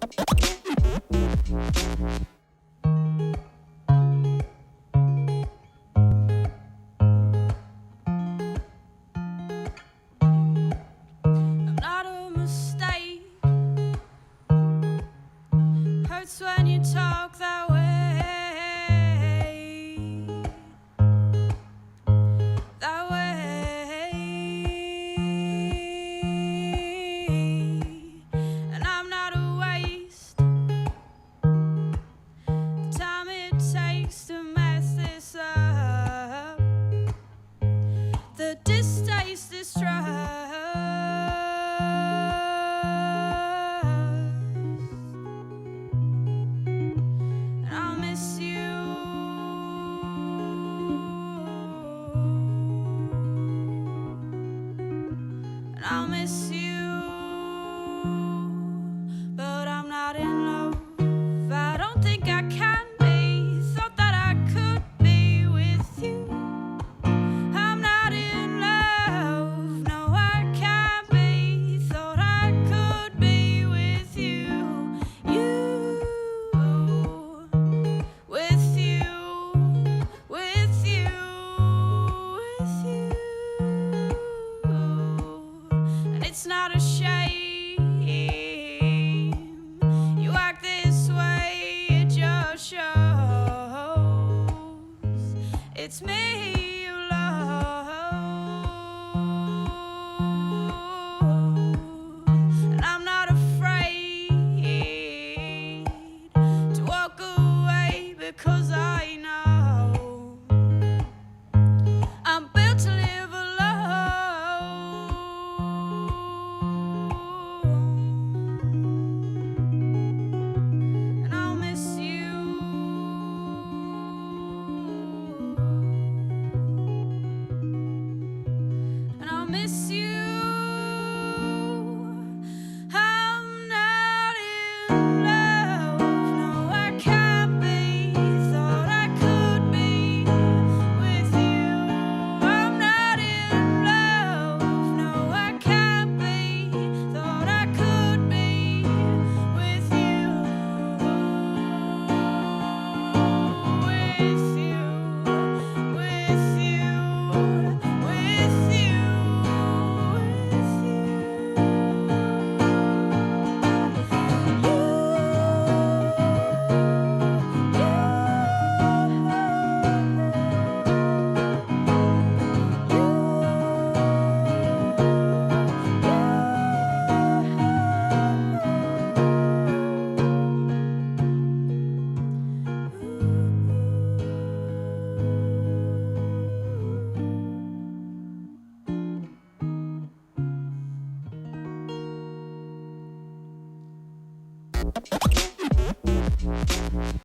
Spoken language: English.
I'm not a mistake. Hurts when you talk that way. That way. And I'm not a waste. The time it takes to mess this up. The distaste is trust. And I'll miss you. And I'll miss you. But I'm not in love. I don't think I can be. Thought that I could be with you. I'm not in love. No, I can't be. Thought I could be with you. You. With you. With you. With you. And it's not a shame. You act this way, it just shows. It's me you love. And I'm not afraid to walk away because I know I'm built to live alone. And I'll miss you. And I'll miss you. I'm not in love. No, I can't be. Thought I could be with you. I'm not in love. No, I can't be. Thought I could be with you. With you. With you. With you.